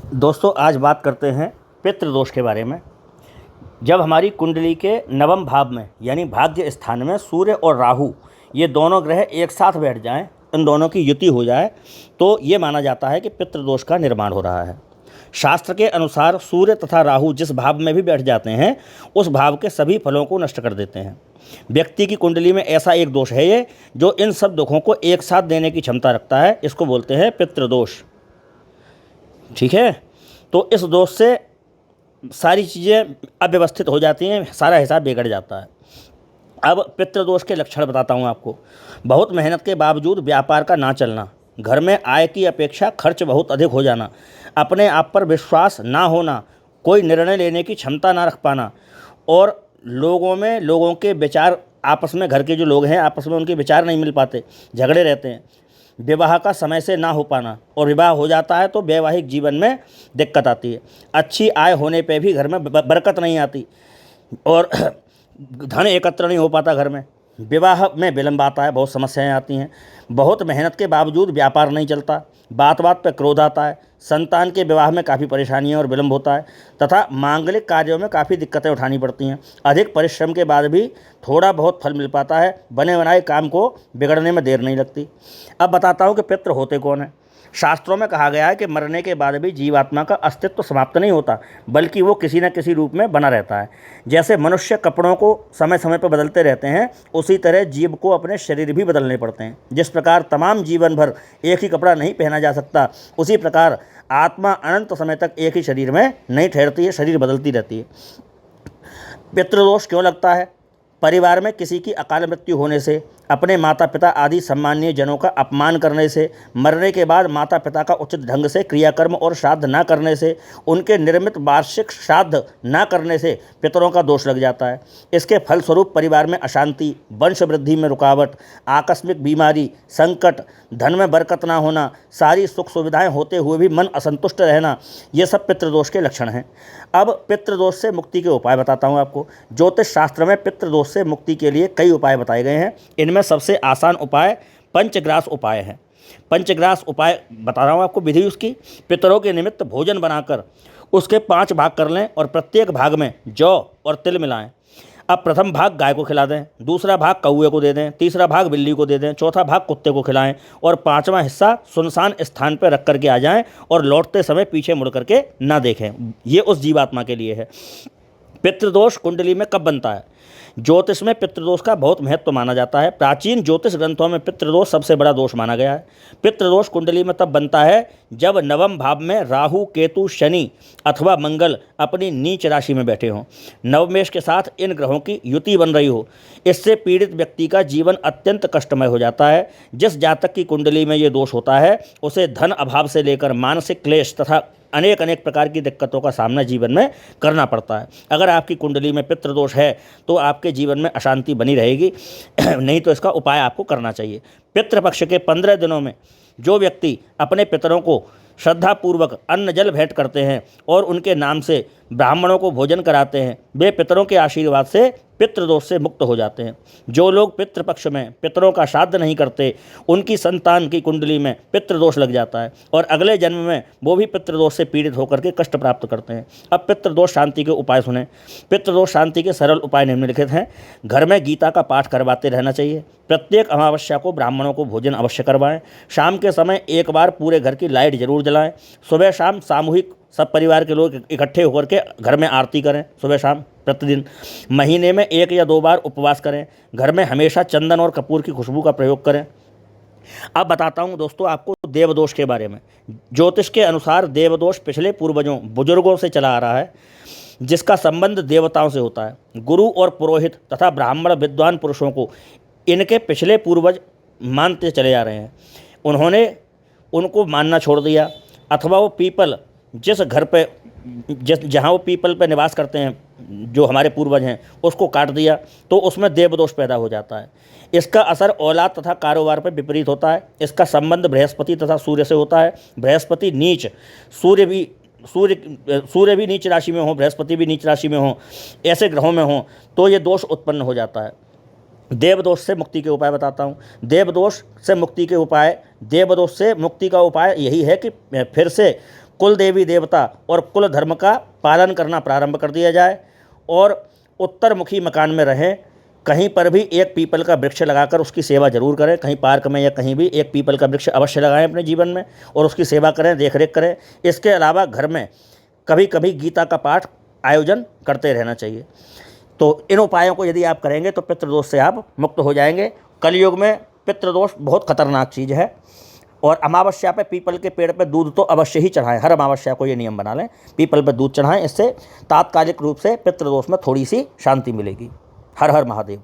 दोस्तों आज बात करते हैं पितृदोष के बारे में। जब हमारी कुंडली के नवम भाव में यानी भाग्य स्थान में सूर्य और राहु ये दोनों ग्रह एक साथ बैठ जाएं, इन दोनों की युति हो जाए तो ये माना जाता है कि पितृदोष का निर्माण हो रहा है। शास्त्र के अनुसार सूर्य तथा राहु जिस भाव में भी बैठ जाते हैं उस भाव के सभी फलों को नष्ट कर देते हैं। व्यक्ति की कुंडली में ऐसा एक दोष है ये जो इन सब दुखों को एक साथ देने की क्षमता रखता है। इसको बोलते हैं पितृदोष। ठीक है, तो इस दोष से सारी चीज़ें अव्यवस्थित हो जाती हैं, सारा हिसाब बिगड़ जाता है। अब पितृदोष के लक्षण बताता हूँ आपको। बहुत मेहनत के बावजूद व्यापार का ना चलना, घर में आय की अपेक्षा खर्च बहुत अधिक हो जाना, अपने आप पर विश्वास ना होना, कोई निर्णय लेने की क्षमता ना रख पाना और लोगों के विचार आपस में, घर के जो लोग हैं आपस में उनके विचार नहीं मिल पाते, झगड़े रहते हैं। विवाह का समय से ना हो पाना और विवाह हो जाता है तो वैवाहिक जीवन में दिक्कत आती है। अच्छी आय होने पे भी घर में बरकत नहीं आती और धन एकत्र नहीं हो पाता घर में। विवाह में विलंब आता है, बहुत समस्याएं आती हैं। बहुत मेहनत के बावजूद व्यापार नहीं चलता, बात बात पर क्रोध आता है। संतान के विवाह में काफ़ी परेशानियां और विलंब होता है तथा मांगलिक कार्यों में काफ़ी दिक्कतें उठानी पड़ती हैं। अधिक परिश्रम के बाद भी थोड़ा बहुत फल मिल पाता है। बने बनाए काम को बिगड़ने में देर नहीं लगती। अब बताता हूँ कि पितृ होते कौन हैं। शास्त्रों में कहा गया है कि मरने के बाद भी जीवात्मा का अस्तित्व समाप्त नहीं होता, बल्कि वो किसी न किसी रूप में बना रहता है। जैसे मनुष्य कपड़ों को समय समय पर बदलते रहते हैं, उसी तरह जीव को अपने शरीर भी बदलने पड़ते हैं। जिस प्रकार तमाम जीवन भर एक ही कपड़ा नहीं पहना जा सकता, उसी प्रकार आत्मा अनंत समय तक एक ही शरीर में नहीं ठहरती है, शरीर बदलती रहती है। पितृदोष क्यों लगता है? परिवार में किसी की अकाल मृत्यु होने से, अपने माता पिता आदि सम्मानीय जनों का अपमान करने से, मरने के बाद माता पिता का उचित ढंग से क्रियाकर्म और श्राद्ध न करने से, उनके निर्मित वार्षिक श्राद्ध न करने से पितरों का दोष लग जाता है। इसके फलस्वरूप परिवार में अशांति, वंश वृद्धि में रुकावट, आकस्मिक बीमारी, संकट, धन में बरकत ना होना, सारी सुख सुविधाएं होते हुए भी मन असंतुष्ट रहना, ये सब पितृदोष के लक्षण हैं। अब पितृदोष से मुक्ति के उपाय बताता हूँ आपको। ज्योतिष शास्त्र में पितृदोष से मुक्ति के लिए कई उपाय बताए गए हैं। इनमें सबसे आसान उपाय पंचग्रास उपाय है। पंचग्रास उपाय बता रहा हूँ आपको। विधि उसकी, पितरों के निमित्त भोजन बनाकर उसके 5 भाग कर लें और प्रत्येक भाग में जौ और तिल मिलाएं। अब प्रथम भाग गाय को खिला दें, दूसरा भाग कौवे को दे दें, तीसरा भाग बिल्ली को दे दें, चौथा भाग कुत्ते को खिलाएं और 5वां हिस्सा सुनसान स्थान पर रख करके आ जाएं और लौटते समय पीछे मुड़ करके ना देखें। ये उस जीवात्मा के लिए है। पितृदोष कुंडली में कब बनता है? ज्योतिष में पितृदोष का बहुत महत्व माना जाता है। प्राचीन ज्योतिष ग्रंथों में पितृदोष सबसे बड़ा दोष माना गया है। पितृदोष कुंडली में तब बनता है जब नवम भाव में राहु, केतु, शनि अथवा मंगल अपनी नीच राशि में बैठे हों, नवमेश के साथ इन ग्रहों की युति बन रही हो। इससे पीड़ित व्यक्ति का जीवन अत्यंत कष्टमय हो जाता है। जिस जातक की कुंडली में ये दोष होता है उसे धन अभाव से लेकर मानसिक क्लेश तथा अनेक प्रकार की दिक्कतों का सामना जीवन में करना पड़ता है। अगर आपकी कुंडली में पितृदोष है तो आपके जीवन में अशांति बनी रहेगी, नहीं तो इसका उपाय आपको करना चाहिए। पितृपक्ष के 15 दिनों में जो व्यक्ति अपने पितरों को श्रद्धापूर्वक अन्न जल भेंट करते हैं और उनके नाम से ब्राह्मणों को भोजन कराते हैं, वे पितरों के आशीर्वाद से पितृदोष से मुक्त हो जाते हैं। जो लोग पितृपक्ष में पितरों का श्राद्ध नहीं करते, उनकी संतान की कुंडली में पितृदोष लग जाता है और अगले जन्म में वो भी पितृदोष से पीड़ित होकर के कष्ट प्राप्त करते हैं। अब पितृदोष शांति के उपाय सुने। पितृदोष शांति के सरल उपाय निम्नलिखित हैं। घर में गीता का पाठ करवाते रहना चाहिए। प्रत्येक अमावस्या को ब्राह्मणों को भोजन अवश्य करवाएं। शाम के समय एक बार पूरे घर की लाइट जरूर जलाएं। सुबह शाम सामूहिक सब परिवार के लोग इकट्ठे होकर के घर में आरती करें सुबह शाम प्रतिदिन। महीने में 1 या 2 बार उपवास करें। घर में हमेशा चंदन और कपूर की खुशबू का प्रयोग करें। अब बताता हूँ दोस्तों आपको देवदोष के बारे में। ज्योतिष के अनुसार देवदोष पिछले पूर्वजों बुजुर्गों से चला आ रहा है, जिसका संबंध देवताओं से होता है। गुरु और पुरोहित तथा ब्राह्मण विद्वान पुरुषों को इनके पिछले पूर्वज मानते चले आ रहे हैं। उन्होंने उनको मानना छोड़ दिया अथवा वो पीपल जिस घर पे जहाँ वो पीपल पे निवास करते हैं, जो हमारे पूर्वज हैं, उसको काट दिया तो उसमें देवदोष पैदा हो जाता है। इसका असर औलाद तथा कारोबार पर विपरीत होता है। इसका संबंध बृहस्पति तथा सूर्य से होता है। बृहस्पति नीच, सूर्य भी नीच राशि में हो, बृहस्पति भी नीच राशि में हो, ऐसे ग्रहों में हो तो ये दोष उत्पन्न हो जाता है। देवदोष से मुक्ति के उपाय बताता हूँ। देवदोष से मुक्ति का उपाय यही है कि फिर से कुल देवी देवता और कुल धर्म का पालन करना प्रारंभ कर दिया जाए और उत्तरमुखी मकान में रहें। कहीं पर भी एक पीपल का वृक्ष लगाकर उसकी सेवा जरूर करें, कहीं पार्क में या कहीं भी एक पीपल का वृक्ष अवश्य लगाएं अपने जीवन में और उसकी सेवा करें, देखरेख करें। इसके अलावा घर में कभी कभी गीता का पाठ आयोजन करते रहना चाहिए। तो इन उपायों को यदि आप करेंगे तो पितृदोष से आप मुक्त हो जाएंगे। कलयुग में पितृदोष बहुत खतरनाक चीज़ है और अमावस्या पे पीपल के पेड़ पे दूध तो अवश्य ही चढ़ाएं। हर अमावस्या को ये नियम बना लें, पीपल पे दूध चढ़ाएं। इससे तात्कालिक रूप से पितृदोष में थोड़ी सी शांति मिलेगी। हर हर महादेव।